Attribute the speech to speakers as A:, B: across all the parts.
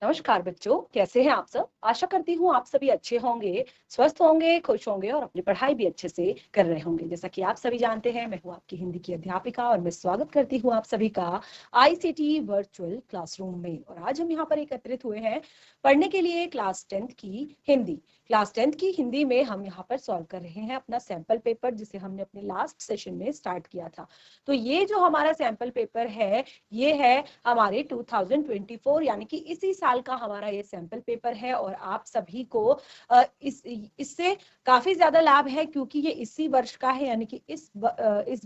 A: नमस्कार बच्चों, कैसे हैं आप सब? आशा करती हूँ आप सभी अच्छे होंगे, स्वस्थ होंगे, खुश होंगे और अपनी पढ़ाई भी अच्छे से कर रहे होंगे। जैसा कि आप सभी जानते हैं, मैं हूँ आपकी हिंदी की अध्यापिका और मैं स्वागत करती हूँ आप सभी का आईसीटी वर्चुअल क्लासरूम में। और आज हम यहाँ पर एकत्रित हुए हैं पढ़ने के लिए क्लास 10th की हिंदी। क्लास 10th की हिंदी में हम यहाँ पर सॉल्व कर रहे हैं अपना सैंपल पेपर, जिसे हमने अपने लास्ट सेशन में स्टार्ट किया था। तो ये जो हमारा सैंपल पेपर है, ये है हमारे 2024 यानी कि इसी साल का हमारा ये सैंपल पेपर है। और आप सभी को इससे काफी ज्यादा लाभ है, क्योंकि ये इसी वर्ष का है, यानी कि इस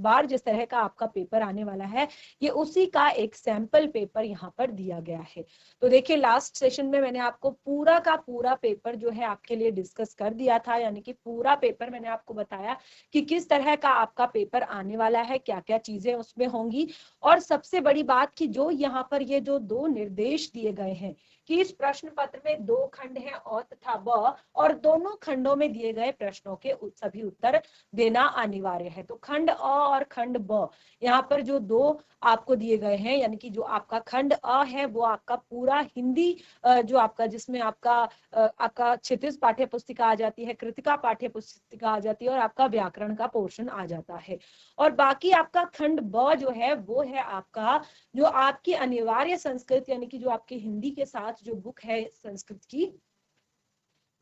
A: बार जिस तरह का आपका पेपर आने वाला है, ये उसी का एक सैंपल पेपर यहाँ पर दिया गया है। तो देखिए, लास्ट सेशन में मैंने आपको पूरा का पूरा पेपर जो है आपके लिए डिस्कस कर दिया था, यानी कि पूरा पेपर मैंने आपको बताया कि किस तरह का आपका पेपर आने वाला है, क्या क्या चीजें उसमें होंगी। और सबसे बड़ी बात कि जो यहाँ पर ये जो दो निर्देश दिए गए हैं कि इस प्रश्न पत्र में दो खंड हैं अ तथा ब, और दोनों खंडों में दिए गए प्रश्नों के सभी उत्तर देना अनिवार्य है। तो खंड अ और खंड ब, यहाँ पर जो दो आपको दिए गए हैं, यानी कि जो आपका खंड अ है वो आपका पूरा हिंदी जो आपका, जिसमें आपका क्षितिज पाठ्य पुस्तिका आ जाती है, कृतिका पाठ्य पुस्तिका आ जाती है और आपका व्याकरण का पोर्शन आ जाता है। और बाकी आपका खंड ब जो है वो है आपका जो आपकी अनिवार्य संस्कृत, यानी कि जो आपकी हिंदी के साथ जो बुक है संस्कृत की,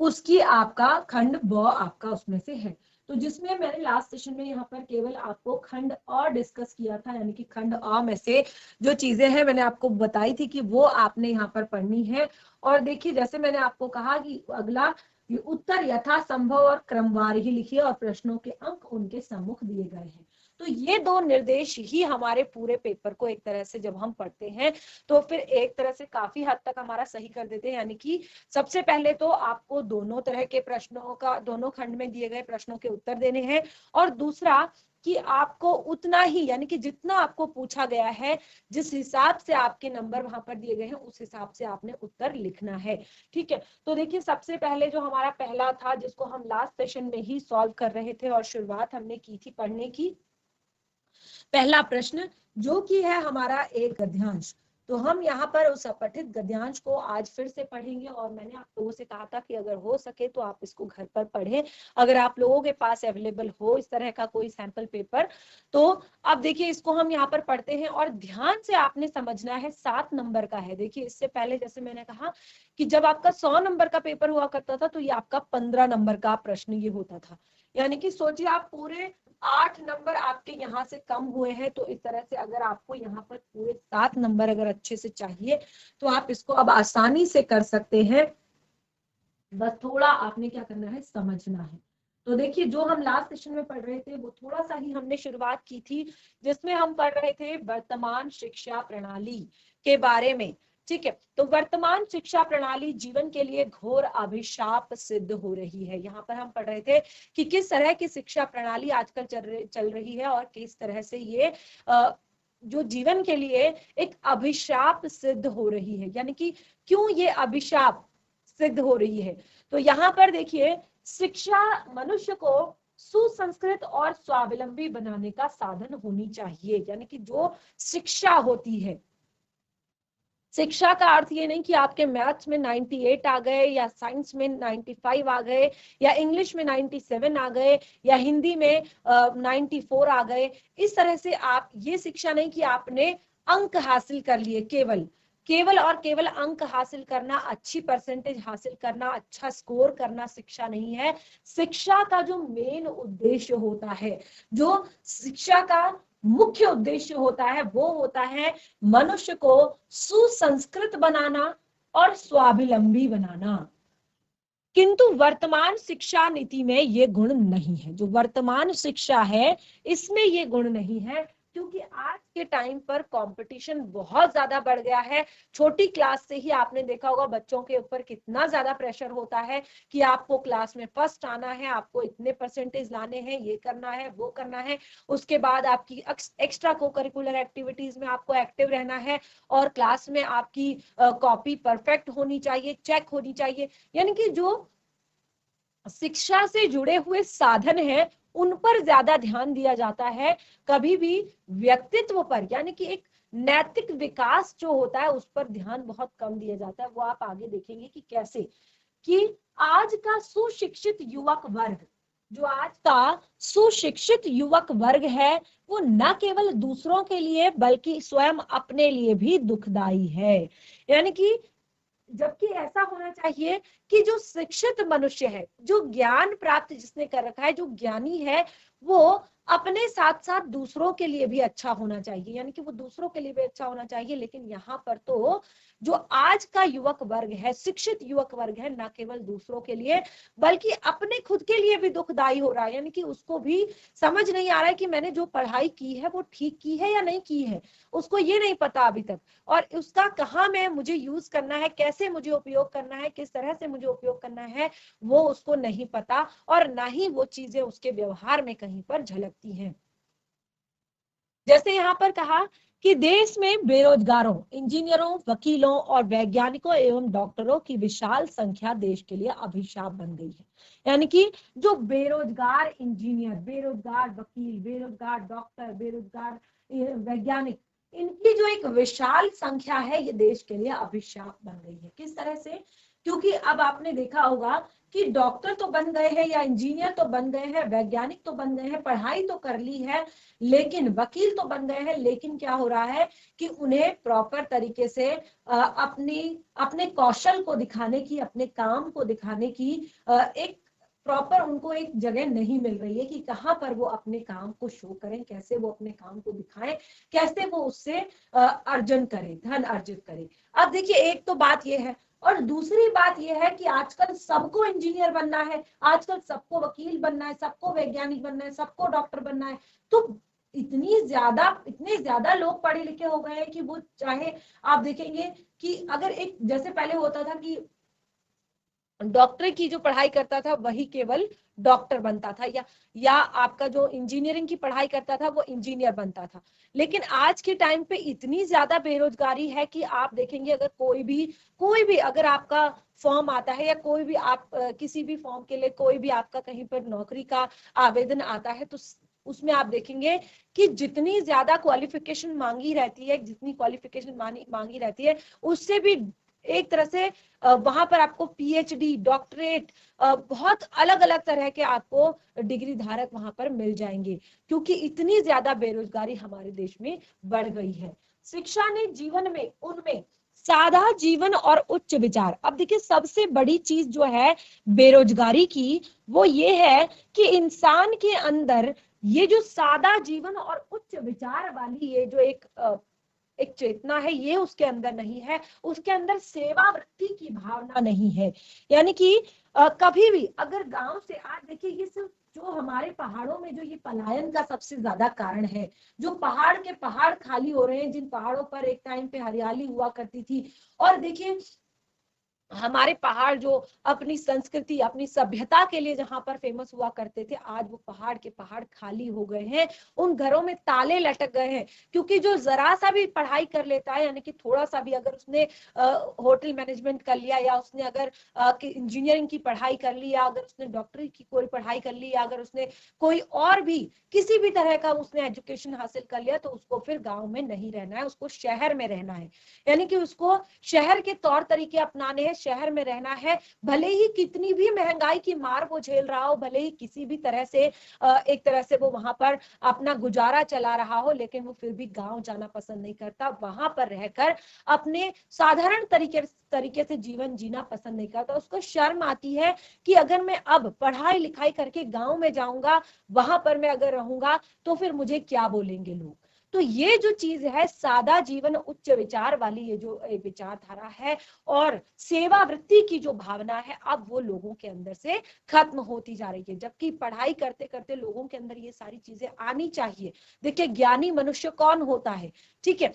A: उसकी आपका खंड ब आपका उसमें से है। तो जिसमें मैंने लास्ट सेशन में यहाँ पर केवल आपको खंड अ डिस्कस किया था, यानी कि खंड अ में से जो चीजें हैं मैंने आपको बताई थी कि वो आपने यहाँ पर पढ़नी है। और देखिए, जैसे मैंने आपको कहा कि अगला उत्तर यथासंभव और क्रमवार ही लिखिए और प्रश्नों के अंक उनके सम्मुख दिए गए हैं। तो ये दो निर्देश ही हमारे पूरे पेपर को एक तरह से जब हम पढ़ते हैं तो फिर एक तरह से काफी हद तक हमारा सही कर देते हैं। यानी कि सबसे पहले तो आपको दोनों तरह के प्रश्नों का, दोनों खंड में दिए गए प्रश्नों के उत्तर देने हैं। और दूसरा कि आपको उतना ही, यानी कि जितना आपको पूछा गया है, जिस हिसाब से आपके नंबर वहां पर दिए गए हैं, उस हिसाब से आपने उत्तर लिखना है। ठीक है, तो देखिए, सबसे पहले जो हमारा पहला था, जिसको हम लास्ट सेशन में ही सॉल्व कर रहे थे और शुरुआत हमने की थी पढ़ने की, पहला प्रश्न जो कि है हमारा एक गद्यांश। तो हम यहाँ पर उस अपठित गद्यांश को आज फिर से पढ़ेंगे। और मैंने आप लोगों से कहा था कि अगर हो सके तो आप इसको घर पर पढ़ें, अगर आप लोगों के पास अवेलेबल हो इस तरह का कोई सैंपल पेपर। तो अब देखिए, इसको हम यहाँ पर पढ़ते हैं और ध्यान से आपने समझना है। 7 नंबर का है। देखिए, इससे पहले जैसे मैंने कहा कि जब आपका 100 नंबर का पेपर हुआ करता था तो ये आपका 15 नंबर का प्रश्न ये होता था। यानी कि सोचिए, आप पूरे 8 नंबर आपके यहाँ से कम हुए हैं। तो इस तरह से अगर आपको यहाँ पर पूरे 7 नंबर अगर अच्छे से चाहिए तो आप इसको अब आसानी से कर सकते हैं। बस थोड़ा आपने क्या करना है, समझना है। तो देखिए, जो हम लास्ट सेशन में पढ़ रहे थे वो थोड़ा सा ही हमने शुरुआत की थी, जिसमें हम पढ़ रहे थे वर्तमान शिक्षा प्रणाली के बारे में। ठीक है, तो वर्तमान शिक्षा प्रणाली जीवन के लिए घोर अभिशाप सिद्ध हो रही है। यहाँ पर हम पढ़ रहे थे कि किस तरह की शिक्षा प्रणाली आजकल चल रही है और किस तरह से ये जो जीवन के लिए एक अभिशाप सिद्ध हो रही है। यानी कि क्यों ये अभिशाप सिद्ध हो रही है, तो यहाँ पर देखिए, शिक्षा मनुष्य को सुसंस्कृत और स्वावलंबी बनाने का साधन होनी चाहिए। यानी कि जो शिक्षा होती है, शिक्षा का अर्थ ये नहीं कि आपके मैथ्स में 98 आ गए या साइंस में 95 आ गए या इंग्लिश में 97 आ गए या हिंदी में 94 आ गए। इस तरह से आप, ये शिक्षा नहीं कि आपने अंक हासिल कर लिए, केवल केवल और केवल अंक हासिल करना, अच्छी परसेंटेज हासिल करना, अच्छा स्कोर करना शिक्षा नहीं है। शिक्षा का जो मेन उद्देश्य होता है, जो शिक्षा का मुख्य उद्देश्य होता है, वो होता है मनुष्य को सुसंस्कृत बनाना और स्वावलंबी बनाना। किंतु वर्तमान शिक्षा नीति में ये गुण नहीं है। जो वर्तमान शिक्षा है इसमें ये गुण नहीं है, क्योंकि आज के टाइम पर कंपटीशन बहुत ज्यादा बढ़ गया है। छोटी क्लास से ही आपने देखा होगा बच्चों के ऊपर कितना ज्यादा प्रेशर होता है कि आपको क्लास में फर्स्ट आना है, आपको इतने परसेंटेज लाने हैं, ये करना है, वो करना है। उसके बाद आपकी एक्स्ट्रा को करिकुलर एक्टिविटीज में आपको एक्टिव रहना है और क्लास में आपकी कॉपी परफेक्ट होनी चाहिए, चेक होनी चाहिए। यानी कि जो शिक्षा से जुड़े हुए साधन हैं उन पर ज्यादा ध्यान दिया जाता है, कभी भी व्यक्तित्व पर, यानी कि एक नैतिक विकास जो होता है उस पर ध्यान बहुत कम दिया जाता है। वो आप आगे देखेंगे कि कैसे, कि आज का सुशिक्षित युवक वर्ग, जो आज का सुशिक्षित युवक वर्ग है, वो न केवल दूसरों के लिए बल्कि स्वयं अपने लिए भी दुखदाई है। यानी कि जबकि ऐसा होना चाहिए कि जो शिक्षित मनुष्य है, जो ज्ञान प्राप्त जिसने कर रखा है, जो ज्ञानी है, वो अपने साथ साथ दूसरों के लिए भी अच्छा होना चाहिए, यानी कि वो दूसरों के लिए भी अच्छा होना चाहिए। लेकिन यहाँ पर तो जो आज का युवक वर्ग है, शिक्षित युवक वर्ग है, ना केवल दूसरों के लिए बल्कि अपने खुद के लिए भी दुखदाई हो रहा है। यानी कि उसको भी समझ नहीं आ रहा है कि मैंने जो पढ़ाई की है वो ठीक की है या नहीं की है, उसको ये नहीं पता अभी तक, और उसका कहाँ में मुझे यूज करना है, कैसे मुझे उपयोग करना है, किस तरह से मुझे उपयोग करना है, वो उसको नहीं पता, और ना ही वो चीजें उसके व्यवहार में कहीं पर झलकती हैं। जैसे यहाँ पर कहा कि देश में बेरोजगारों, इंजीनियरों, वकीलों और वैज्ञानिकों एवं डॉक्टरों की विशाल संख्या देश के लिए अभिशाप बन गई है। यानी कि जो बेरोजगार इंजीनियर, बेरोजगार वकील, बेरोजगार डॉक्टर, बेरोजगार वैज्ञानिक, इनकी जो एक विशाल संख्या है, ये देश के लिए अभिशाप बन गई है। किस तरह से? क्योंकि अब आपने देखा होगा कि डॉक्टर तो बन गए हैं या इंजीनियर तो बन गए हैं, वैज्ञानिक तो बन गए हैं, पढ़ाई तो कर ली है, लेकिन वकील तो बन गए हैं, लेकिन क्या हो रहा है कि उन्हें प्रॉपर तरीके से अपने कौशल को दिखाने की, अपने काम को दिखाने की एक प्रॉपर उनको एक जगह नहीं मिल रही है कि कहाँ पर वो अपने काम को शो करें, कैसे वो अपने काम को दिखाएं, कैसे वो उससे अर्जन करें, धन अर्जित करें। अब देखिए, एक तो बात ये है, और दूसरी बात यह है कि आजकल सबको इंजीनियर बनना है, आजकल सबको वकील बनना है, सबको वैज्ञानिक बनना है, सबको डॉक्टर बनना है। तो इतने ज्यादा लोग पढ़े लिखे हो गए हैं कि वो चाहे, आप देखेंगे कि अगर एक, जैसे पहले होता था कि डॉक्टर की जो पढ़ाई करता था वही केवल डॉक्टर बनता था, या आपका जो इंजीनियरिंग की पढ़ाई करता था वो इंजीनियर बनता था। लेकिन आज के टाइम पे इतनी ज्यादा बेरोजगारी है कि आप देखेंगे, अगर कोई भी अगर आपका फॉर्म आता है, या कोई भी आप किसी भी फॉर्म के लिए कोई भी आपका कहीं पर नौकरी का आवेदन आता है, तो उसमें आप देखेंगे कि जितनी ज्यादा क्वालिफिकेशन मांगी रहती है, जितनी क्वालिफिकेशन मांगी रहती है, उससे भी एक तरह से वहां पर आपको पीएचडी, डॉक्टरेट, बहुत अलग अलग तरह के आपको डिग्री धारक वहां पर मिल जाएंगे, क्योंकि इतनी ज्यादा बेरोजगारी हमारे देश में बढ़ गई है। शिक्षा ने जीवन में उनमें सादा जीवन और उच्च विचार, अब देखिए सबसे बड़ी चीज जो है बेरोजगारी की, वो ये है कि इंसान के अंदर ये जो सादा जीवन और उच्च विचार वाली ये जो एक चेतना है, ये उसके अंदर नहीं है। उसके अंदर सेवा वृत्ति की भावना नहीं है। यानी कि कभी भी अगर गांव से, आज देखिए ये सिर्फ जो हमारे पहाड़ों में जो ये पलायन का सबसे ज्यादा कारण है, जो पहाड़ के पहाड़ खाली हो रहे हैं, जिन पहाड़ों पर एक टाइम पे हरियाली हुआ करती थी, और देखिए हमारे पहाड़ जो अपनी संस्कृति, अपनी सभ्यता के लिए जहां पर फेमस हुआ करते थे, आज वो पहाड़ के पहाड़ खाली हो गए हैं, उन घरों में ताले लटक गए हैं। क्योंकि जो जरा सा भी पढ़ाई कर लेता है, यानी कि थोड़ा सा भी, अगर उसने होटल मैनेजमेंट कर लिया, या उसने अगर इंजीनियरिंग की पढ़ाई कर ली, या अगर उसने डॉक्टरी की कोई पढ़ाई कर ली, या अगर उसने कोई और भी किसी भी तरह का उसने एजुकेशन हासिल कर लिया, तो उसको फिर गाँव में नहीं रहना है, उसको शहर में रहना है। यानी कि उसको शहर के तौर तरीके अपनाने हैं, शहर में रहना है, भले ही कितनी भी महंगाई की मार वो झेल रहा हो, भले ही किसी भी तरह से एक तरह से वो वहां पर अपना गुजारा चला रहा हो, लेकिन वो फिर भी गांव जाना पसंद नहीं करता, वहां पर रहकर अपने साधारण तरीके से जीवन जीना पसंद नहीं करता। उसको शर्म आती है कि अगर मैं अब पढ़ाई लिखाई करके गांव में जाऊंगा, वहां पर मैं अगर रहूंगा, तो फिर मुझे क्या बोलेंगे लोग। तो ये जो चीज है, सादा जीवन उच्च विचार वाली ये जो विचारधारा है, और सेवा वृत्ति की जो भावना है, अब वो लोगों के अंदर से खत्म होती जा रही है। जबकि पढ़ाई करते करते लोगों के अंदर ये सारी चीजें आनी चाहिए। देखिए, ज्ञानी मनुष्य कौन होता है, ठीक है,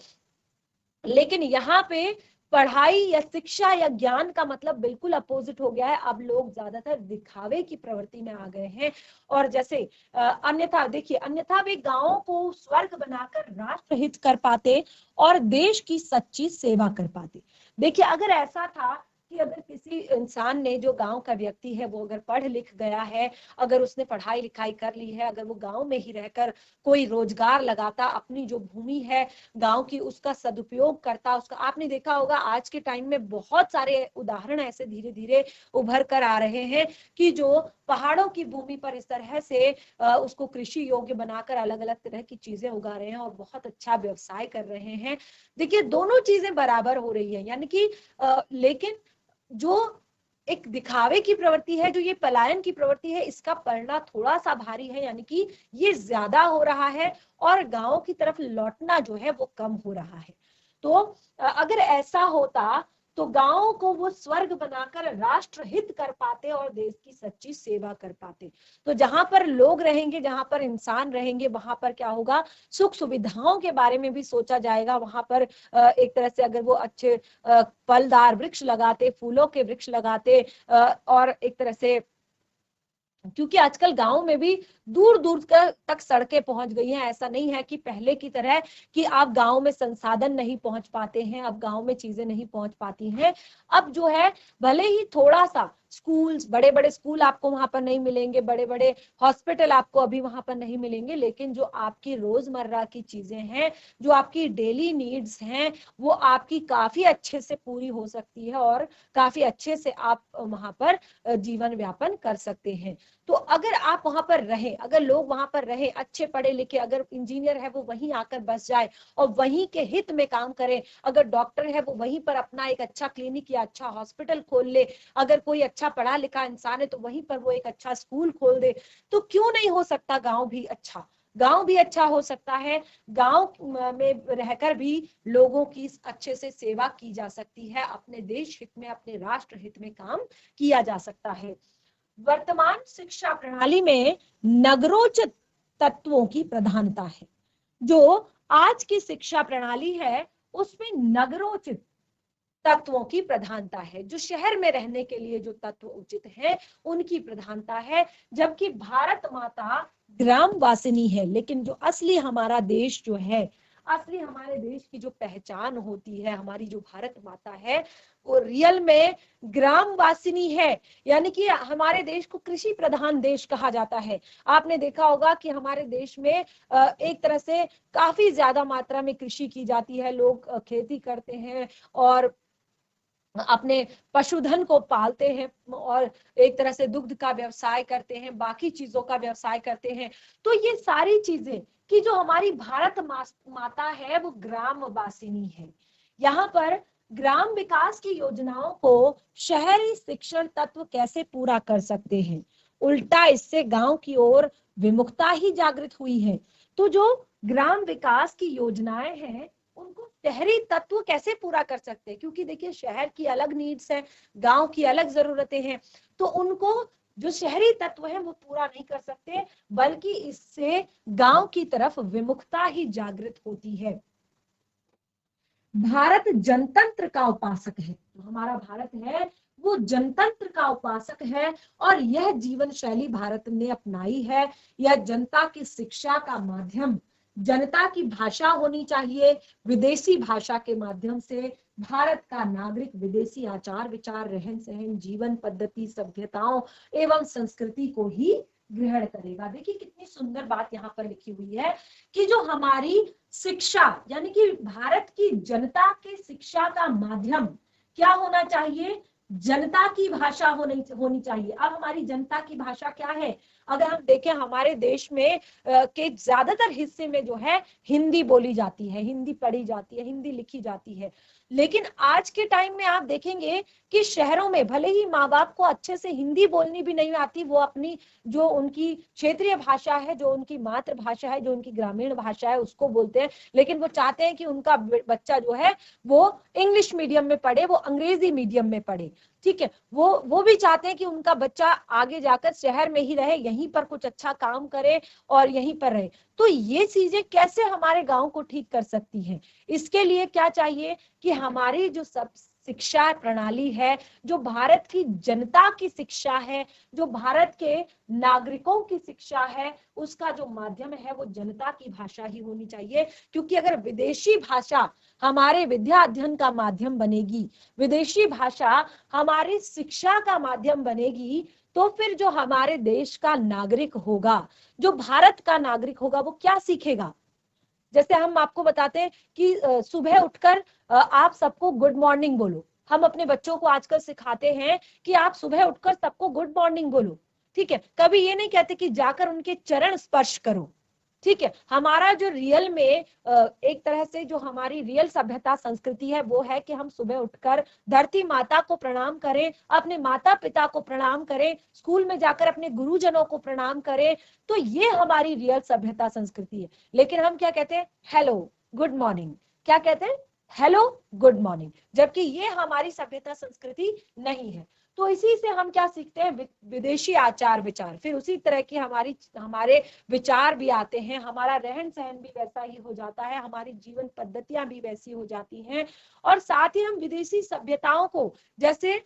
A: लेकिन यहाँ पे पढ़ाई या शिक्षा या ज्ञान का मतलब बिल्कुल अपोजिट हो गया है। अब लोग ज्यादातर दिखावे की प्रवृत्ति में आ गए हैं, और जैसे अन्यथा देखिए, अन्यथा वे गांवों को स्वर्ग बनाकर राष्ट्र हित कर पाते और देश की सच्ची सेवा कर पाते। देखिए, अगर ऐसा था कि अगर किसी इंसान ने, जो गांव का व्यक्ति है, वो अगर पढ़ लिख गया है, अगर उसने पढ़ाई लिखाई कर ली है, अगर वो गांव में ही रहकर कोई रोजगार लगाता, अपनी जो भूमि है गांव की उसका सदुपयोग करता, उसका, आपने देखा होगा आज के टाइम में बहुत सारे उदाहरण ऐसे धीरे धीरे उभर कर आ रहे हैं कि जो पहाड़ों की भूमि पर इस तरह से उसको कृषि योग्य बनाकर अलग अलग तरह की चीजें उगा रहे हैं और बहुत अच्छा व्यवसाय कर रहे हैं। देखिए दोनों चीजें बराबर हो रही है, यानी कि लेकिन जो एक दिखावे की प्रवृत्ति है, जो ये पलायन की प्रवृत्ति है, इसका पलड़ा थोड़ा सा भारी है, यानी कि ये ज्यादा हो रहा है और गांव की तरफ लौटना जो है वो कम हो रहा है। तो अगर ऐसा होता तो गांव को वो स्वर्ग बनाकर राष्ट्र हित कर पाते और देश की सच्ची सेवा कर पाते। तो जहां पर लोग रहेंगे, जहां पर इंसान रहेंगे, वहां पर क्या होगा, सुख सुविधाओं के बारे में भी सोचा जाएगा। वहां पर एक तरह से अगर वो अच्छे फलदार वृक्ष लगाते, फूलों के वृक्ष लगाते, और एक तरह से, क्योंकि आजकल गांव में भी दूर दूर तक सड़कें पहुंच गई हैं। ऐसा नहीं है कि पहले की तरह कि आप गांव में संसाधन नहीं पहुंच पाते हैं, अब गांव में चीजें नहीं पहुंच पाती हैं। अब जो है भले ही थोड़ा सा स्कूल्स, बड़े बड़े स्कूल आपको वहां पर नहीं मिलेंगे, बड़े बड़े हॉस्पिटल आपको अभी वहां पर नहीं मिलेंगे, लेकिन जो आपकी रोजमर्रा की चीजें हैं, जो आपकी डेली नीड्स हैं, वो आपकी काफी अच्छे से पूरी हो सकती है और काफी अच्छे से आप वहां पर जीवन व्यापन कर सकते हैं। तो अगर आप वहां पर रहे, अगर लोग वहां पर रहे, अच्छे पढ़े लिखे, अगर इंजीनियर है वो वहीं आकर बस जाए और वहीं के हित में काम करे, अगर डॉक्टर है वो वहीं पर अपना एक अच्छा क्लिनिक या अच्छा हॉस्पिटल खोल ले, अगर कोई अच्छा पढ़ा लिखा इंसान है तो वहीं पर वो एक अच्छा स्कूल खोल दे, तो क्यों नहीं हो सकता गांव भी अच्छा, गांव भी अच्छा हो सकता है। गांव में रहकर भी लोगों की अच्छे से सेवा की जा सकती है, अपने देश हित में, अपने राष्ट्र हित में काम किया जा सकता है। वर्तमान शिक्षा प्रणाली में नगरोचित तत्वों की प्रधानता है। जो आज की शिक्षा प्रणाली है उसमें नगरोचित तत्वों की प्रधानता है, जो शहर में रहने के लिए जो तत्व उचित है उनकी प्रधानता है, जबकि भारत माता ग्राम वासिनी है। लेकिन जो असली हमारा देश जो है, असली हमारे देश की जो पहचान होती है, हमारी जो भारत माता है, वो रियल में ग्राम वासिनी है। यानी कि हमारे देश को कृषि प्रधान देश कहा जाता है। आपने देखा होगा कि हमारे देश में एक तरह से काफी ज्यादा मात्रा में कृषि की जाती है, लोग खेती करते हैं और अपने पशुधन को पालते हैं और एक तरह से दुग्ध का व्यवसाय करते हैं, बाकी चीजों का व्यवसाय करते हैं। तो ये सारी चीजें कि जो हमारी भारत माता है वो ग्राम वासिनी है। यहाँ पर ग्राम विकास की योजनाओं को शहरी शिक्षण तत्व कैसे पूरा कर सकते हैं, उल्टा इससे गांव की ओर विमुखता ही जागृत हुई है। तो जो ग्राम विकास की योजनाएं हैं उनको शहरी तत्व कैसे पूरा कर सकते हैं, क्योंकि देखिए शहर की अलग नीड्स है, गांव की अलग जरूरतें हैं, तो उनको जो शहरी तत्व है वो पूरा नहीं कर सकते, बल्कि इससे गांव की तरफ विमुखता ही जागृत होती है। भारत जनतंत्र का उपासक है, तो हमारा भारत है वो जनतंत्र का उपासक है और यह जीवन शैली भारत ने अपनाई है। यह जनता की शिक्षा का माध्यम, जनता की भाषा होनी चाहिए। विदेशी भाषा के माध्यम से भारत का नागरिक विदेशी आचार विचार, रहन सहन, जीवन पद्धति, सभ्यताओं एवं संस्कृति को ही ग्रहण करेगा। देखिए कितनी सुंदर बात यहाँ पर लिखी हुई है कि जो हमारी शिक्षा, यानी कि भारत की जनता के शिक्षा का माध्यम क्या होना चाहिए, जनता की भाषा होनी चाहिए। अब हमारी जनता की भाषा क्या है, अगर हम देखें हमारे देश में के ज्यादातर हिस्से में जो है हिंदी बोली जाती है, हिंदी पढ़ी जाती है, हिंदी लिखी जाती है। लेकिन आज के टाइम में आप देखेंगे कि शहरों में भले ही माँ बाप को अच्छे से हिंदी बोलनी भी नहीं आती, वो अपनी जो उनकी क्षेत्रीय भाषा है, जो उनकी मातृभाषा है, जो उनकी ग्रामीण भाषा है उसको बोलते हैं, लेकिन वो चाहते हैं कि उनका बच्चा जो है वो इंग्लिश मीडियम में पढ़े, वो अंग्रेजी मीडियम में पढ़े। ठीक है, वो भी चाहते हैं कि उनका बच्चा आगे जाकर शहर में ही रहे, यहीं पर कुछ अच्छा काम करे और यहीं पर रहे। तो ये चीजें कैसे हमारे गांव को ठीक कर सकती हैं, इसके लिए क्या चाहिए कि हमारी जो सब शिक्षा प्रणाली है, जो भारत की जनता की शिक्षा है, जो भारत के नागरिकों की शिक्षा है, उसका जो माध्यम है वो जनता की भाषा ही होनी चाहिए। क्योंकि अगर विदेशी भाषा हमारे विद्या अध्ययन का माध्यम बनेगी, विदेशी भाषा हमारी शिक्षा का माध्यम बनेगी, तो फिर जो हमारे देश का नागरिक होगा, जो भारत का नागरिक होगा, वो क्या सीखेगा? जैसे हम आपको बताते हैं कि सुबह उठकर आप सबको गुड मॉर्निंग बोलो। हम अपने बच्चों को आजकल सिखाते हैं कि आप सुबह उठकर सबको गुड मॉर्निंग बोलो, ठीक है। कभी ये नहीं कहते कि जाकर उनके चरण स्पर्श करो, ठीक है। हमारा जो रियल में एक तरह से जो हमारी रियल सभ्यता संस्कृति है वो है कि हम सुबह उठकर धरती माता को प्रणाम करें, अपने माता पिता को प्रणाम करें, स्कूल में जाकर अपने गुरुजनों को प्रणाम करें। तो ये हमारी रियल सभ्यता संस्कृति है। लेकिन हम क्या कहते हैं? Hello good morning. क्या कहते हैं? Hello good morning. जबकि ये हमारी सभ्यता संस्कृति नहीं है। तो इसी से हम क्या सीखते हैं? विदेशी आचार विचार। फिर उसी तरह की हमारे विचार भी आते हैं, हमारा रहन सहन भी वैसा ही हो जाता है, हमारी जीवन पद्धतियां भी वैसी हो जाती हैं। और साथ ही हम विदेशी सभ्यताओं को, जैसे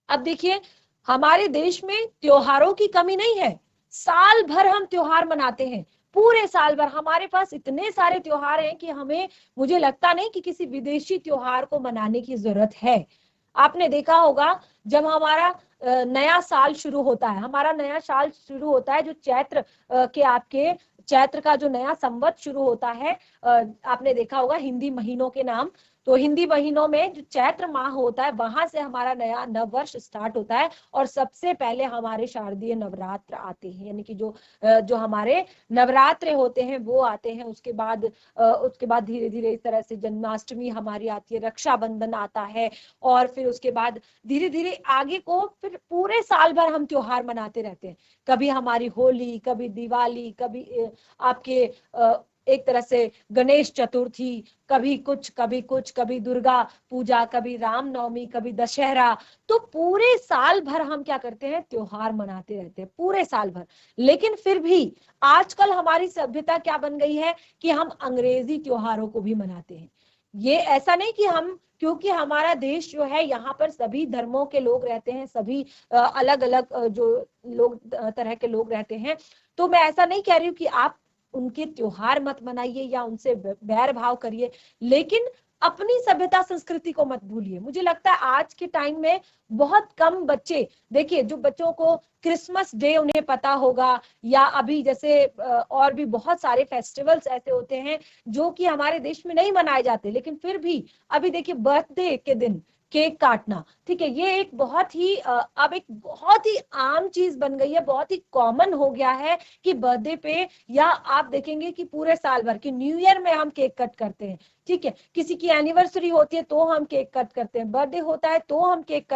A: अब देखिए हमारे देश में त्योहारों की कमी नहीं है, साल भर हम त्योहार मनाते हैं, पूरे साल भर हमारे पास इतने सारे त्योहार हैं कि हमें, मुझे लगता नहीं कि किसी विदेशी त्योहार को मनाने की जरूरत है। आपने देखा होगा जब हमारा नया साल शुरू होता है, हमारा नया साल शुरू होता है जो चैत्र के आपके चैत्र का जो नया संवत शुरू होता है, आपने देखा होगा हिंदी महीनों के नाम। तो हिंदी महीनों में जो चैत्र माह होता है वहां से हमारा नया नव वर्ष स्टार्ट होता है। और सबसे पहले हमारे शारदीय नवरात्र आते हैं, यानी कि जो हमारे नवरात्र होते हैं वो आते हैं। उसके बाद धीरे धीरे इस तरह से जन्माष्टमी हमारी आती है, रक्षाबंधन आता है, और फिर उसके बाद धीरे धीरे आगे को फिर पूरे साल भर हम त्योहार मनाते रहते हैं। कभी हमारी होली, कभी दिवाली, कभी आपके एक तरह से गणेश चतुर्थी, कभी कुछ कभी कुछ, कभी दुर्गा पूजा, कभी रामनवमी, कभी दशहरा। तो पूरे साल भर हम क्या करते हैं? त्योहार मनाते रहते हैं पूरे साल भर। लेकिन फिर भी आजकल हमारी सभ्यता क्या बन गई है कि हम अंग्रेजी त्योहारों को भी मनाते हैं। ये ऐसा नहीं कि हम, क्योंकि हमारा देश जो है यहाँ पर सभी धर्मों के लोग रहते हैं, सभी अलग अलग जो लोग तरह के लोग रहते हैं। तो मैं ऐसा नहीं कह रही हूँ कि आप उनके त्योहार मत मनाइए या उनसे बैर भाव करिए, लेकिन अपनी सभ्यता संस्कृति को मत भूलिए। मुझे लगता है आज के टाइम में बहुत कम बच्चे, देखिए जो बच्चों को क्रिसमस डे उन्हें पता होगा, या अभी जैसे और भी बहुत सारे फेस्टिवल्स ऐसे होते हैं जो कि हमारे देश में नहीं मनाए जाते, लेकिन फिर भी अभी देखिए बर्थडे के दिन केक काटना, ठीक है, ये एक बहुत ही अब एक बहुत ही आम चीज बन गई है, बहुत ही कॉमन हो गया है कि बर्थडे पे, या आप देखेंगे कि पूरे साल भर की न्यू ईयर में हम केक कट करते हैं, ठीक है, किसी की एनिवर्सरी होती है तो हम केक कट करते हैं, बर्थडे होता है तो हम केक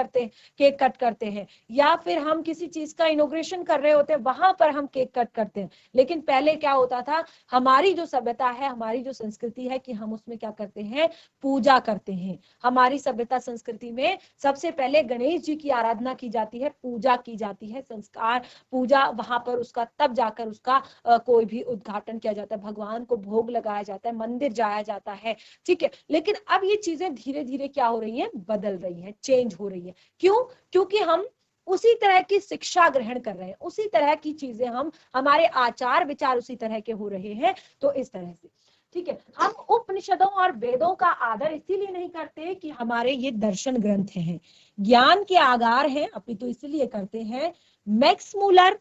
A: कट करते हैं, या फिर हम किसी चीज का इनोग्रेशन कर रहे होते हैं वहां पर हम केक कट करते हैं। लेकिन पहले क्या होता था, हमारी जो सभ्यता है, हमारी जो संस्कृति है, कि हम उसमें क्या करते हैं? पूजा करते हैं। हमारी सभ्यता संस्कृति में सबसे पहले गणेश जी की आराधना की जाती है, पूजा की जाती है, संस्कार पूजा, वहां पर उसका तब जाकर उसका कोई भी उद्घाटन किया जाता है, भगवान को भोग लगाया जाता है, मंदिर जाया जाता है, ठीक है। लेकिन अब ये चीजें धीरे धीरे क्या हो रही हैं? बदल रही हैं, चेंज हो रही है। क्यों? क्योंकि हम उसी तरह की शिक्षा ग्रहण कर रहे हैं, उसी तरह की चीजें हमारे आचार विचार उसी तरह के हो रहे हैं। तो इस तरह से, ठीक है, हम उपनिषदों और वेदों का आदर इसीलिए नहीं करते कि हमारे ये दर्शन ग्रंथ हैं, ज्ञान के आगार हैं, अपितु इसलिए करते हैं। मैक्स मूलर,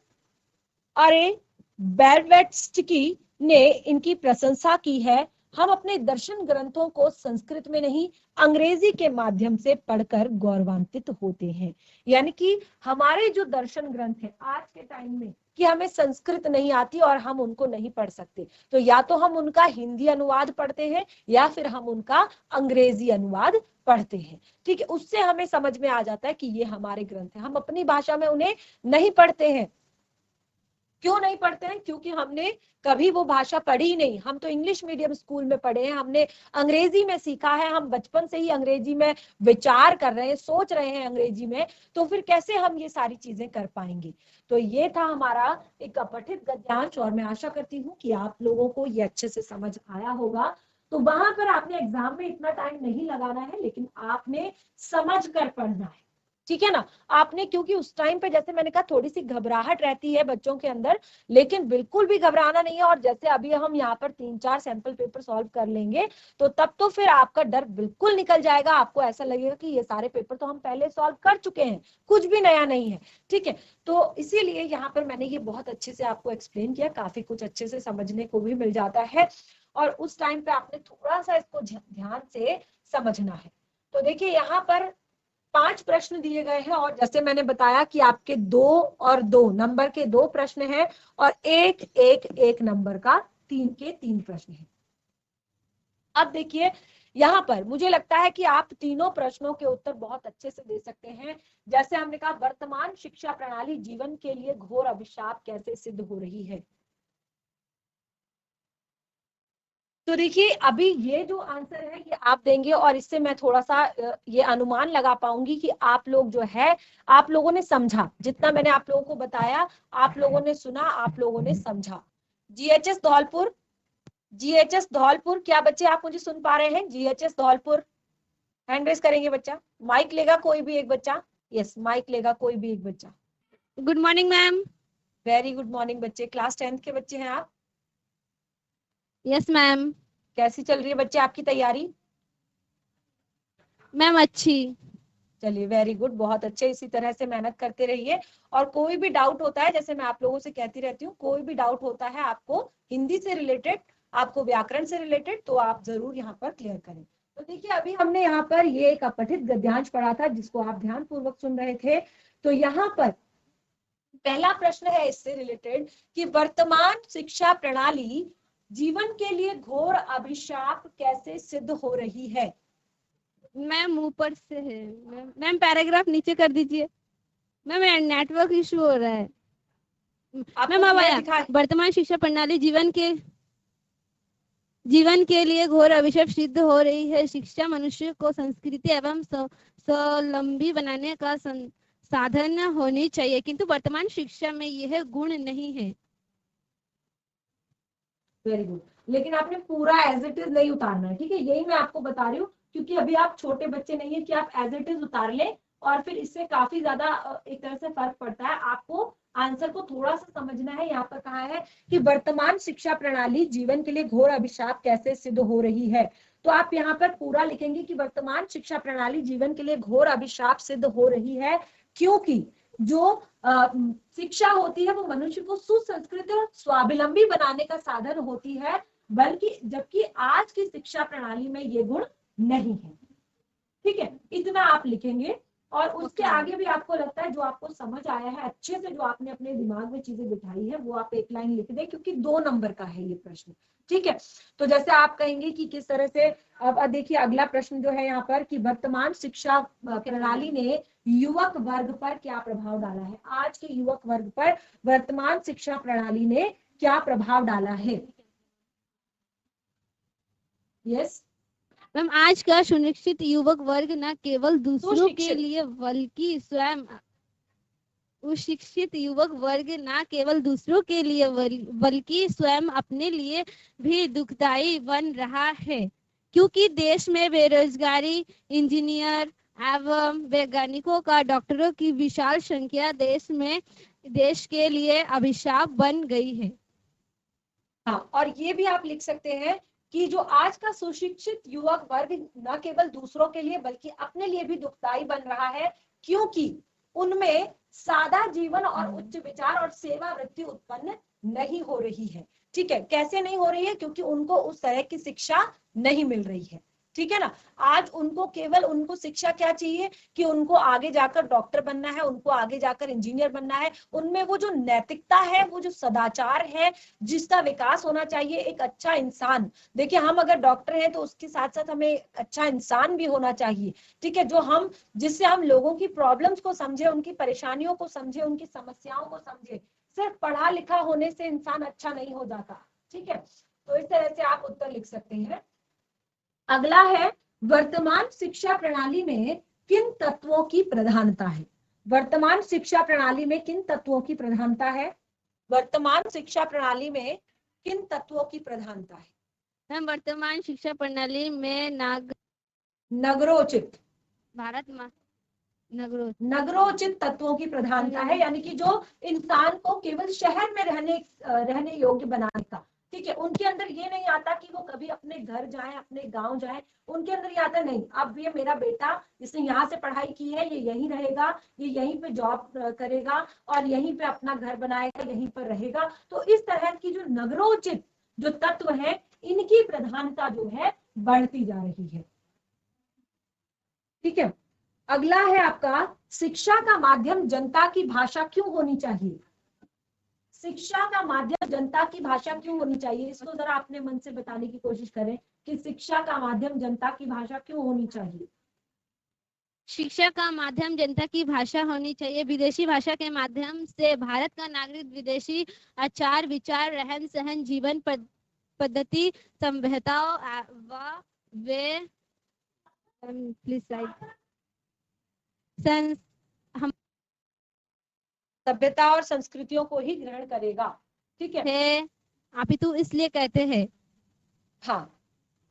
A: अरे बेल्वेट्स्की ने इनकी प्रशंसा की है। हम अपने दर्शन ग्रंथों को संस्कृत में नहीं, अंग्रेजी के माध्यम से पढ़कर गौरवान्वित होते हैं। यानी कि हमारे जो दर्शन ग्रंथ हैं आज के टाइम में, कि हमें संस्कृत नहीं आती और हम उनको नहीं पढ़ सकते, तो या तो हम उनका हिंदी अनुवाद पढ़ते हैं या फिर हम उनका अंग्रेजी अनुवाद पढ़ते हैं, ठीक है। उससे हमें समझ में आ जाता है कि ये हमारे ग्रंथ हैं। हम अपनी भाषा में उन्हें नहीं पढ़ते हैं। क्यों नहीं पढ़ते हैं? क्योंकि हमने कभी वो भाषा पढ़ी ही नहीं। हम तो इंग्लिश मीडियम स्कूल में पढ़े हैं, हमने अंग्रेजी में सीखा है, हम बचपन से ही अंग्रेजी में विचार कर रहे हैं, सोच रहे हैं अंग्रेजी में, तो फिर कैसे हम ये सारी चीजें कर पाएंगे? तो ये था हमारा एक अपठित गद्यांश, और मैं आशा करती हूँ कि आप लोगों को ये अच्छे से समझ आया होगा। तो वहां पर आपने एग्जाम में इतना टाइम नहीं लगाना है, लेकिन आपने समझ कर पढ़ना है, ठीक है ना। आपने, क्योंकि उस टाइम पे जैसे मैंने कहा थोड़ी सी घबराहट रहती है बच्चों के अंदर, लेकिन बिल्कुल भी घबराना नहीं है। और जैसे अभी हम यहाँ पर 3-4 सैंपल पेपर सॉल्व कर लेंगे तो तब तो फिर आपका डर बिल्कुल निकल जाएगा। आपको ऐसा लगेगा कि ये सारे पेपर तो हम पहले सॉल्व कर चुके हैं, कुछ भी नया नहीं है, ठीक है। तो इसीलिए यहाँ पर मैंने ये बहुत अच्छे से आपको एक्सप्लेन किया, काफी कुछ अच्छे से समझने को भी मिल जाता है। और उस टाइम पे आपने थोड़ा सा इसको ध्यान से समझना है। तो देखिए यहाँ पर 5 प्रश्न दिए गए हैं, और जैसे मैंने बताया कि आपके 2 और 2 नंबर के 2 प्रश्न हैं, और एक नंबर का 3 के 3 प्रश्न हैं। अब देखिए यहाँ पर मुझे लगता है कि आप तीनों प्रश्नों के उत्तर बहुत अच्छे से दे सकते हैं। जैसे हमने कहा, वर्तमान शिक्षा प्रणाली जीवन के लिए घोर अभिशाप कैसे सिद्ध हो रही है। तो देखिए अभी ये जो आंसर है ये आप देंगे, और इससे मैं थोड़ा सा ये अनुमान लगा पाऊंगी कि आप लोग जो है, आप लोगों ने समझा, जितना मैंने आप लोगों को बताया आप लोगों ने सुना, आप लोगों ने समझा। जीएचएस धौलपुर, जीएचएस धौलपुर, क्या बच्चे आप मुझे सुन पा रहे हैं? जीएचएस धौलपुर, हैंड रेस करेंगे बच्चा, माइक लेगा कोई भी एक बच्चा, यस माइक लेगा कोई भी एक बच्चा।
B: Good morning ma'am.
A: Very good morning बच्चे, क्लास 10th के बच्चे हैं आप?
B: Yes ma'am.
A: कैसी चल रही है बच्चे आपकी तैयारी?
B: मैम अच्छी।
A: चलिए वेरी गुड, बहुत अच्छे, इसी तरह से मेहनत करते रहिए। और कोई भी डाउट होता है, जैसे मैं आप लोगों से कहती रहती हूँ, कोई भी डाउट होता है आपको हिंदी से रिलेटेड, आपको व्याकरण से रिलेटेड, तो आप जरूर यहाँ पर क्लियर करें। तो देखिए अभी हमने यहाँ पर ये एक अपठित गद्यांश पढ़ा था जिसको आप ध्यान पूर्वक सुन रहे थे। तो यहाँ पर पहला प्रश्न है इससे रिलेटेड कि वर्तमान शिक्षा प्रणाली जीवन के लिए घोर अभिशाप कैसे सिद्ध हो रही है।
B: मैम ऊपर से है मैम, पैराग्राफ नीचे कर दीजिए मैम, नेटवर्क इशू हो रहा है मैम। अब आया, वर्तमान शिक्षा प्रणाली जीवन के लिए घोर अभिशाप सिद्ध हो रही है। शिक्षा मनुष्य को संस्कृति एवं स्वावलंबी बनाने का साधन होनी चाहिए, किंतु वर्तमान शिक्षा में यह गुण नहीं है।
A: वेरी गुड, लेकिन आपने पूरा एज इट इज नहीं उतारना है, ठीक है, यही मैं आपको बता रही हूँ, क्योंकि अभी आप छोटे बच्चे नहीं है कि आप एज इट इज उतार लें, और फिर इससे काफी ज्यादा एक तरह से फर्क पड़ता है। आपको आंसर को थोड़ा सा समझना है। यहाँ पर कहा है कि वर्तमान शिक्षा प्रणाली जीवन के लिए घोर अभिशाप कैसे सिद्ध हो रही है। तो आप यहाँ पर पूरा लिखेंगे कि वर्तमान शिक्षा प्रणाली जीवन के लिए घोर अभिशाप सिद्ध हो रही है, क्योंकि जो शिक्षा होती है वो मनुष्य को सुसंस्कृत और स्वावलंबी बनाने का साधन होती है, बल्कि जबकि आज की शिक्षा प्रणाली में ये गुण नहीं है। ठीक है, इतना आप लिखेंगे। और उसके आगे भी आपको लगता है जो आपको समझ आया है अच्छे से, जो आपने अपने दिमाग में चीजें बिठाई है, वो आप एक लाइन लिख दें, क्योंकि 2 नंबर का है ये प्रश्न। ठीक है, तो जैसे आप कहेंगे कि किस तरह से, अब देखिए अगला प्रश्न जो है यहाँ पर कि वर्तमान शिक्षा प्रणाली ने युवक वर्ग पर क्या प्रभाव डाला है। आज के युवक वर्ग पर वर्तमान शिक्षा प्रणाली ने क्या प्रभाव डाला है। यस
B: मैम, आज का सुशिक्षित युवक वर्ग न केवल दूसरों के लिए बल्कि स्वयं उशिक्षित युवक वर्ग न केवल दूसरों के लिए बल्कि स्वयं अपने लिए भी दुखदायी बन रहा है, क्योंकि देश में बेरोजगारी, इंजीनियर एवं वैज्ञानिकों का, डॉक्टरों की विशाल संख्या देश के लिए अभिशाप बन गई है।
A: हाँ, और ये भी आप लिख सकते हैं कि जो आज का सुशिक्षित युवक वर्ग न केवल दूसरों के लिए बल्कि अपने लिए भी दुखदायी बन रहा है, क्योंकि उनमें सादा जीवन और उच्च विचार और सेवा वृत्ति उत्पन्न नहीं हो रही है। ठीक है, कैसे नहीं हो रही है? क्योंकि उनको उस तरह की शिक्षा नहीं मिल रही है। ठीक है ना, आज उनको केवल, उनको शिक्षा क्या चाहिए कि उनको आगे जाकर डॉक्टर बनना है, उनको आगे जाकर इंजीनियर बनना है। उनमें वो जो नैतिकता है, वो जो सदाचार है, जिसका विकास होना चाहिए, एक अच्छा इंसान। देखिए हम अगर डॉक्टर हैं तो उसके साथ साथ हमें अच्छा इंसान भी होना चाहिए। ठीक है, जो हम, जिससे हम लोगों की प्रॉब्लम्स को समझे, उनकी परेशानियों को समझे, उनकी समस्याओं को समझे। सिर्फ पढ़ा लिखा होने से इंसान अच्छा नहीं हो जाता। ठीक है, तो इस तरह से आप उत्तर लिख सकते हैं। अगला है, वर्तमान शिक्षा प्रणाली में किन तत्वों की प्रधानता है। वर्तमान शिक्षा प्रणाली में किन तत्वों की प्रधानता है। वर्तमान शिक्षा प्रणाली में किन तत्वों की प्रधानता है।
B: मैम वर्तमान शिक्षा प्रणाली में
A: नगरोचित
B: भारत में नगरों
A: नगरोचित तत्वों की प्रधानता है, यानी कि जो इंसान को केवल शहर में रहने योग्य बनाने का, ठीक है। उनके अंदर ये नहीं आता कि वो कभी अपने घर जाए, अपने गांव जाए, उनके अंदर ये आता नहीं, अब ये मेरा बेटा जिसने यहाँ से पढ़ाई की है ये यहीं रहेगा, ये यहीं पे जॉब करेगा और यहीं पे अपना घर बनाएगा, यहीं पर रहेगा। तो इस तरह की जो नगरोचित जो तत्व है, इनकी प्रधानता जो है बढ़ती जा रही है, ठीक है। अगला है आपका, शिक्षा का माध्यम जनता की भाषा क्यों होनी चाहिए। शिक्षा का माध्यम जनता की भाषा क्यों होनी चाहिए, इसको जरा अपने मन से बताने की कोशिश करें कि शिक्षा का माध्यम जनता की भाषा क्यों होनी चाहिए।
B: शिक्षा का माध्यम जनता की भाषा होनी चाहिए। विदेशी भाषा के माध्यम से भारत का नागरिक विदेशी आचार विचार, रहन सहन, जीवन पद्धति, सभ्यताओं वे प्लीज
A: सभ्यता और संस्कृतियों को ही ग्रहण करेगा, ठीक है।
B: आप ही तो इसलिए कहते हैं।
A: हाँ,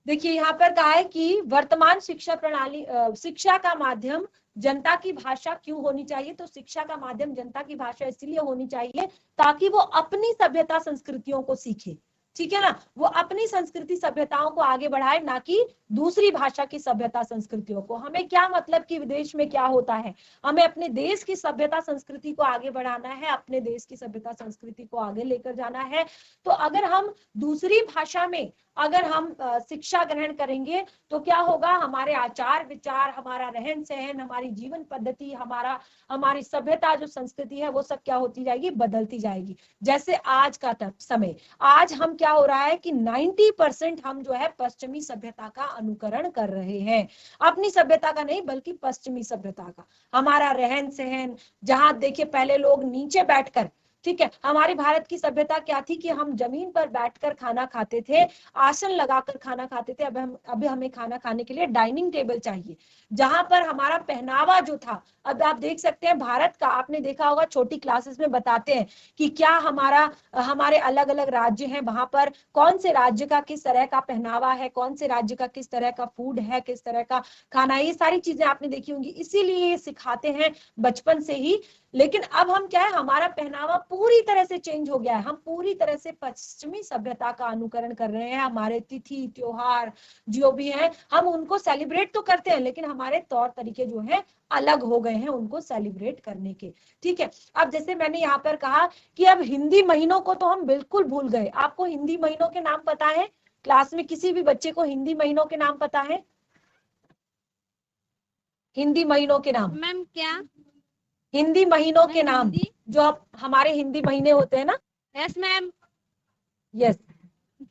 A: देखिए यहाँ पर कहा है कि वर्तमान शिक्षा प्रणाली, शिक्षा का माध्यम जनता की भाषा क्यों होनी चाहिए। तो शिक्षा का माध्यम जनता की भाषा इसलिए होनी चाहिए ताकि वो अपनी सभ्यता संस्कृतियों को सीखे, ठीक है ना। वो अपनी संस्कृति सभ्यताओं को आगे बढ़ाए, ना कि दूसरी भाषा की सभ्यता संस्कृतियों को। हमें क्या मतलब कि विदेश में क्या होता है, हमें अपने देश की सभ्यता संस्कृति को आगे बढ़ाना है, अपने देश की सभ्यता संस्कृति को आगे लेकर जाना है। तो अगर हम दूसरी भाषा में अगर हम शिक्षा ग्रहण करेंगे तो क्या होगा, हमारे आचार विचार, हमारा रहन सहन, हमारी जीवन पद्धति, हमारी सभ्यता जो संस्कृति है वो सब क्या होती जाएगी, बदलती जाएगी। जैसे आज का समय, आज हम क्या हो रहा है कि 90% हम जो है पश्चिमी सभ्यता का अनुकरण कर रहे हैं, अपनी सभ्यता का नहीं बल्कि पश्चिमी सभ्यता का। हमारा रहन सहन, जहां देखिए पहले लोग नीचे बैठकर, ठीक है, हमारी भारत की सभ्यता क्या थी कि हम जमीन पर बैठकर खाना खाते थे, आसन लगाकर खाना खाते थे। अभी हमें खाना खाने के लिए डाइनिंग टेबल चाहिए, जहां पर हमारा पहनावा जो था, अब आप देख सकते हैं भारत का, आपने देखा होगा छोटी क्लासेस में बताते हैं कि क्या हमारे अलग अलग राज्य हैं, वहां पर कौन से राज्य का किस तरह का पहनावा है, कौन से राज्य का किस तरह का फूड है, किस तरह का खाना है, ये सारी चीजें आपने देखी होंगी। इसीलिए ये सिखाते हैं बचपन से ही। लेकिन अब हम क्या है, हमारा पहनावा पूरी तरह से चेंज हो गया है, हम पूरी तरह से पश्चिमी सभ्यता का अनुकरण कर रहे हैं। हमारे तिथि त्योहार जो भी है, हम उनको सेलिब्रेट तो करते हैं, लेकिन हमारे तौर तरीके जो है अलग हो गए हैं उनको सेलिब्रेट करने के, ठीक है। अब जैसे मैंने यहाँ पर कहा कि अब हिंदी महीनों को तो हम बिल्कुल भूल गए। आपको हिंदी महीनों के नाम पता है? क्लास में किसी भी बच्चे को हिंदी महीनों के नाम पता है? हिंदी महीनों के नाम?
B: मैम क्या?
A: हिंदी महीनों के नाम जो हमारे हिंदी महीने होते हैं ना।
B: Yes ma'am.
A: यस,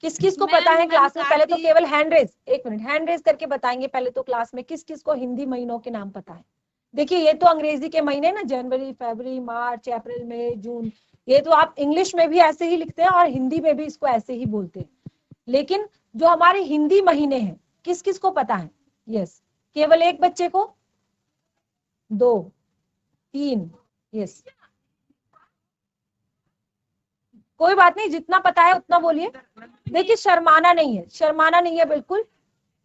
A: किस किस को पता है क्लास में? पहले तो केवल हैंड रेज, एक मिनट, हैंड रेज करके बताएंगे पहले तो क्लास में किस किस को हिंदी महीनों के नाम पता है। देखिए ये तो अंग्रेजी के महीने ना, जनवरी, फरवरी, मार्च, अप्रैल, मई, जून, ये तो आप इंग्लिश में भी ऐसे ही लिखते हैं और हिंदी में भी इसको ऐसे ही बोलते हैं। लेकिन जो हमारे हिंदी महीने हैं किस किस को पता है? यस, केवल एक बच्चे को, 2, 3, यस, कोई बात नहीं, जितना पता है उतना बोलिए। देखिए शर्माना नहीं है, शर्माना नहीं है बिल्कुल।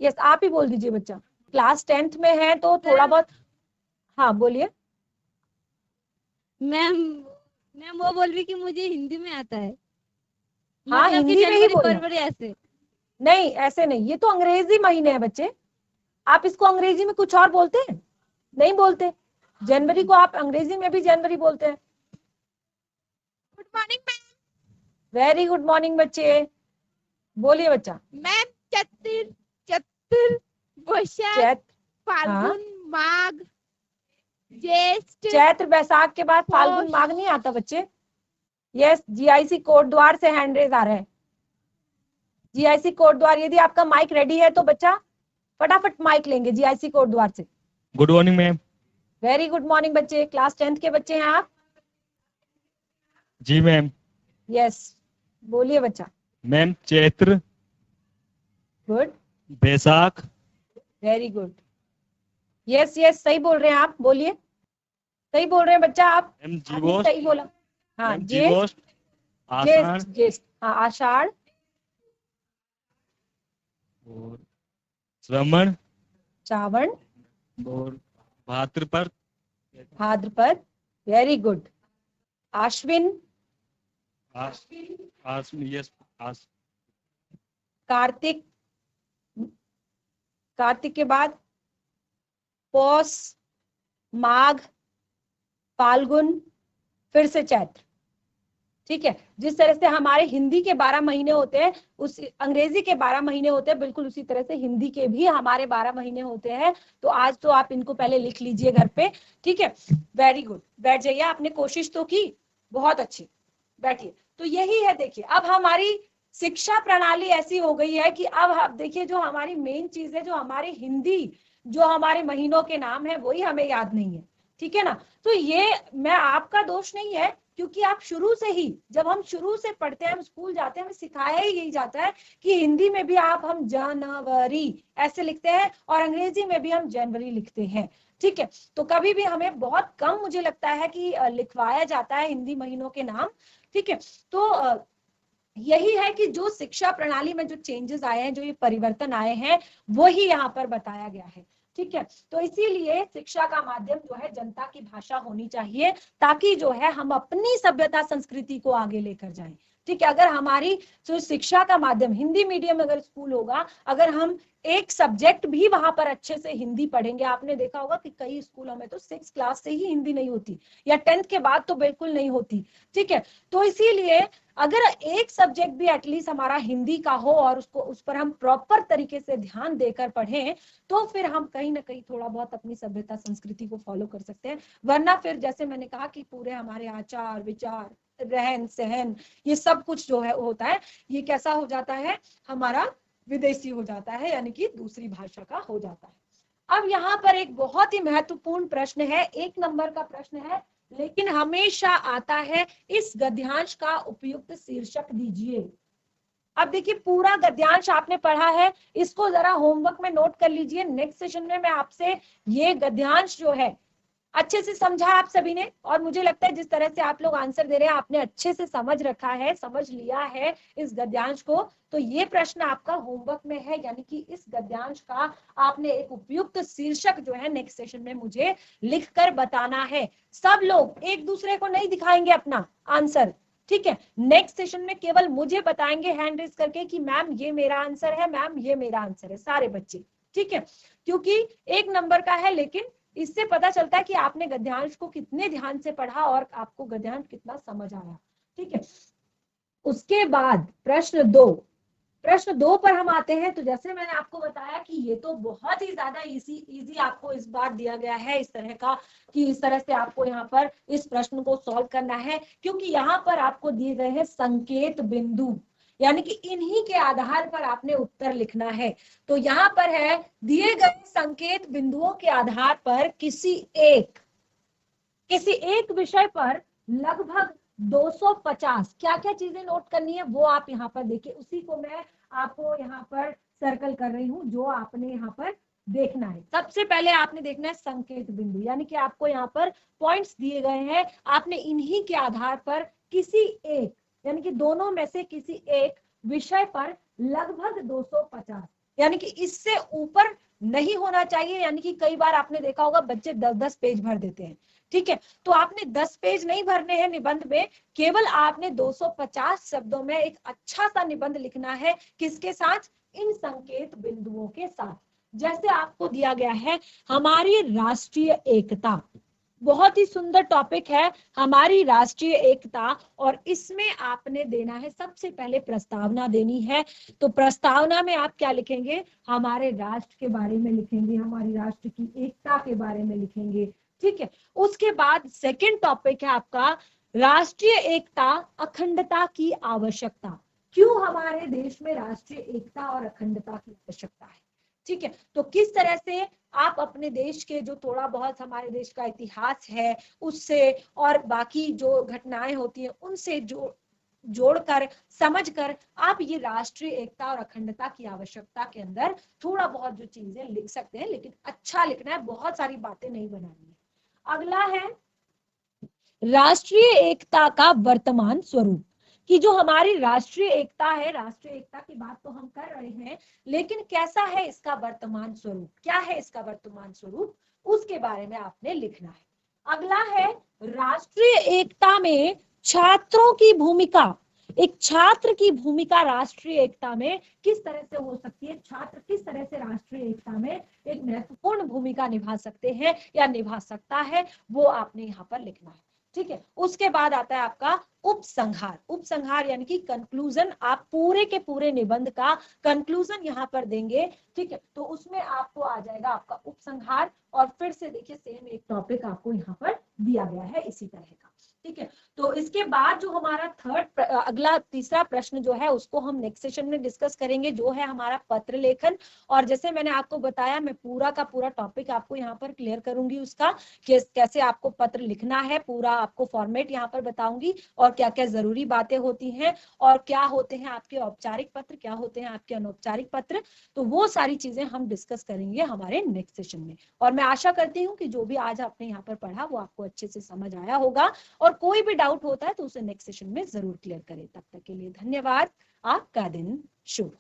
A: यस, आप ही बोल दीजिए। बच्चा क्लास 10th में है तो थोड़ा बहुत, हाँ बोलिए।
B: मैम वो बोल रही कि मुझे हिंदी में आता है।
A: हाँ
B: मतलब
A: हिंदी में ही बोलना,
B: फरवरी ऐसे
A: नहीं ऐसे नहीं, ये तो अंग्रेजी महीने हैं बच्चे। आप इसको अंग्रेजी में कुछ और बोलते हैं? नहीं बोलते। जनवरी को आप अंग्रेजी में भी जनवरी बोलते हैं।
B: Good morning ma'am.
A: Very good morning बच्चे, बोलिए बच्चा।
B: मैम चतुर वैशाख फाल्गुन माघ ज्येष्ठ,
A: चैत्र बैसाख के बाद फाल्गुन माघ नहीं आता बच्चे। यस, जीआईसी कोट द्वार से हैंड रेज आ रहा है। जीआईसी कोट द्वार, यदि आपका माइक रेडी है तो बच्चा फटाफट माइक लेंगे जीआईसी कोट द्वार से।
C: Good morning ma'am.
A: Very good morning बच्चे, क्लास 10th के बच्चे हैं आप?
C: जी मैम।
A: यस, बोलिए बच्चा।
C: मैम चैत्र,
A: गुड,
C: बैसाख,
A: वेरी गुड, यस यस सही बोल रहे हैं आप, बोलिए। सही बोल रहे हैं बच्चा आप,
C: जीवोष्ट,
A: सही बोला। हाँ
C: जीवोष्ट, आषाढ़,
A: ज्येष्ठ, हाँ आषाढ़,
C: और श्रवण
A: श्रावण,
C: और भाद्रपद
A: भाद्रपद, वेरी गुड। आश्विन,
C: आस आस यस आस
A: कार्तिक, कार्तिक के बाद पौष, माघ, फाल्गुन, फिर से चैत्र। ठीक है, जिस तरह से हमारे हिंदी के 12 महीने होते हैं, उस अंग्रेजी के 12 महीने होते हैं, बिल्कुल उसी तरह से हिंदी के भी हमारे 12 महीने होते हैं। तो आज तो आप इनको पहले लिख लीजिए घर पे। ठीक है, वेरी गुड, बैठ जाइए, आपने कोशिश तो की, बहुत अच्छी, बैठिए। तो यही है, देखिए अब हमारी शिक्षा प्रणाली ऐसी हो गई है कि अब आप देखिए, जो हमारी मेन चीज है, जो हमारी हिंदी, जो हमारे महीनों के नाम है, वही हमें याद नहीं है। ठीक है ना, तो ये मैं आपका दोष नहीं है, क्योंकि आप शुरू से ही, जब हम शुरू से पढ़ते हैं, हम स्कूल जाते हैं, हमें सिखाया ही यही जाता है कि हिंदी में भी हम जनवरी ऐसे लिखते हैं और अंग्रेजी में भी हम जनवरी लिखते हैं। ठीक है, तो कभी भी हमें बहुत कम, मुझे लगता है कि लिखवाया जाता है हिंदी महीनों के नाम। ठीक है, तो यही है कि जो शिक्षा प्रणाली में जो चेंजेस आए हैं, जो ये परिवर्तन आए हैं, वही यहाँ पर बताया गया है। ठीक है, तो इसीलिए शिक्षा का माध्यम जो है जनता की भाषा होनी चाहिए, ताकि जो है हम अपनी सभ्यता संस्कृति को आगे लेकर जाएं। ठीक है, अगर हमारी जो शिक्षा का माध्यम हिंदी मीडियम अगर स्कूल होगा, अगर हम एक सब्जेक्ट भी वहां पर अच्छे से हिंदी पढ़ेंगे, आपने देखा होगा कि कई स्कूलों में तो 6 क्लास से ही हिंदी नहीं होती, या 10th के बाद तो बिल्कुल नहीं होती। ठीक है, तो इसीलिए अगर एक सब्जेक्ट भी एटलीस्ट हमारा हिंदी का हो और उसको, उस पर हम प्रॉपर तरीके से ध्यान देकर पढ़ें, तो फिर हम कहीं ना कहीं थोड़ा बहुत अपनी सभ्यता संस्कृति को फॉलो कर सकते हैं। वरना फिर जैसे मैंने कहा कि पूरे हमारे आचार विचार, रहन सहन, ये सब कुछ जो है होता है, ये कैसा हो जाता है, हमारा विदेशी हो जाता है, यानी कि दूसरी भाषा का हो जाता है। अब यहाँ पर एक बहुत ही महत्वपूर्ण प्रश्न है, 1 नंबर का प्रश्न है, लेकिन हमेशा आता है, इस गद्यांश का उपयुक्त शीर्षक दीजिए। अब देखिए, पूरा गद्यांश आपने पढ़ा है, इसको जरा होमवर्क में नोट कर लीजिए। नेक्स्ट सेशन में मैं आपसे ये गद्यांश जो है अच्छे से समझा आप सभी ने, और मुझे लगता है जिस तरह से आप लोग आंसर दे रहे हैं, आपने अच्छे से समझ रखा है, समझ लिया है इस गद्यांश को। तो ये प्रश्न आपका होमवर्क में है, यानी कि इस गद्यांश का आपने एक उपयुक्त शीर्षक जो है नेक्स्ट सेशन में मुझे लिखकर बताना है। सब लोग एक दूसरे को नहीं दिखाएंगे अपना आंसर। ठीक है, नेक्स्ट सेशन में केवल मुझे बताएंगे हैंड रेज करके कि मैम ये मेरा आंसर है, मैम ये मेरा आंसर है, सारे बच्चे। ठीक है, क्योंकि 1 नंबर का है, लेकिन इससे पता चलता है कि आपने गद्यांश को कितने ध्यान से पढ़ा और आपको गद्यांश कितना समझ आया। ठीक है, उसके बाद प्रश्न 2 पर हम आते हैं। तो जैसे मैंने आपको बताया कि ये तो बहुत ही ज्यादा इजी आपको इस बार दिया गया है, इस तरह का, कि इस तरह से आपको यहाँ पर इस प्रश्न को सॉल्व करना है, क्योंकि यहाँ पर आपको दिए गए हैं संकेत बिंदु, यानी कि इन्हीं के आधार पर आपने उत्तर लिखना है। तो यहाँ पर है, दिए गए संकेत बिंदुओं के आधार पर किसी एक विषय पर लगभग 250 क्या क्या चीजें नोट करनी है, वो आप यहाँ पर देखिए। उसी को मैं आपको यहाँ पर सर्कल कर रही हूँ, जो आपने यहाँ पर देखना है। सबसे पहले आपने देखना है संकेत बिंदु, यानी कि आपको यहाँ पर पॉइंट्स दिए गए हैं, आपने इन्हीं के आधार पर किसी एक, यानी कि दोनों में से किसी एक विषय पर लगभग 250, यानी कि इससे ऊपर नहीं होना चाहिए। यानी कि कई बार आपने देखा होगा बच्चे 10-10 पेज भर देते हैं। ठीक है, तो आपने 10 पेज नहीं भरने हैं निबंध में, केवल आपने 250 शब्दों में एक अच्छा सा निबंध लिखना है। किसके साथ? इन संकेत बिंदुओं के साथ। जैसे आपको दिया गया है, हमारी राष्ट्रीय एकता, बहुत ही सुंदर टॉपिक है हमारी राष्ट्रीय एकता, और इसमें आपने देना है, सबसे पहले प्रस्तावना देनी है। तो प्रस्तावना में आप क्या लिखेंगे? हमारे राष्ट्र के बारे में लिखेंगे, हमारी राष्ट्र की एकता के बारे में लिखेंगे। ठीक है, उसके बाद सेकंड टॉपिक है आपका राष्ट्रीय एकता अखंडता की आवश्यकता। क्यों हमारे देश में राष्ट्रीय एकता और अखंडता की आवश्यकता है? ठीक है, तो किस तरह से आप अपने देश के जो थोड़ा बहुत हमारे देश का इतिहास है उससे, और बाकी जो घटनाएं होती हैं उनसे जोड़कर, समझकर आप ये राष्ट्रीय एकता और अखंडता की आवश्यकता के अंदर थोड़ा बहुत जो चीजें लिख सकते हैं, लेकिन अच्छा लिखना है, बहुत सारी बातें नहीं बनानी है। अगला है राष्ट्रीय एकता का वर्तमान स्वरूप। कि जो हमारी राष्ट्रीय एकता है, राष्ट्रीय एकता की बात तो हम कर रहे हैं, लेकिन कैसा है इसका वर्तमान स्वरूप, क्या है इसका वर्तमान स्वरूप, उसके बारे में आपने लिखना है। अगला है राष्ट्रीय एकता में छात्रों की भूमिका। एक छात्र की भूमिका राष्ट्रीय एकता में किस तरह से हो सकती है, छात्र किस तरह से राष्ट्रीय एकता में एक महत्वपूर्ण भूमिका निभा सकते हैं या निभा सकता है, वो आपने यहाँ पर लिखना है। ठीक है, उसके बाद आता है आपका उपसंहार। उपसंहार यानी कि कंक्लूजन, आप पूरे के पूरे निबंध का कंक्लूजन यहाँ पर देंगे। ठीक है, तो उसमें आपको आ जाएगा आपका उपसंहार, और फिर से देखिए सेम एक टॉपिक आपको यहाँ पर दिया गया है इसी तरह का। ठीक है, तो इसके बाद जो हमारा अगला तीसरा प्रश्न जो है उसको हम नेक्स्ट सेशन में डिस्कस करेंगे, जो है हमारा पत्र लेखन। और जैसे मैंने आपको बताया, मैं पूरा का पूरा टॉपिक आपको यहाँ पर क्लियर करूंगी उसका, कैसे आपको पत्र लिखना है, पूरा आपको फॉर्मेट यहाँ पर बताऊंगी, और क्या क्या जरूरी बातें होती हैं, और क्या होते हैं आपके औपचारिक पत्र, क्या होते हैं आपके अनौपचारिक पत्र। तो वो सारी चीजें हम डिस्कस करेंगे हमारे नेक्स्ट सेशन में। और मैं आशा करती हूँ कि जो भी आज आपने यहाँ पर पढ़ा वो आपको अच्छे से समझ आया होगा, और कोई भी डाउट होता है तो उसे नेक्स्ट सेशन में जरूर क्लियर करें। तब तक के लिए धन्यवाद, आपका दिन शुभ।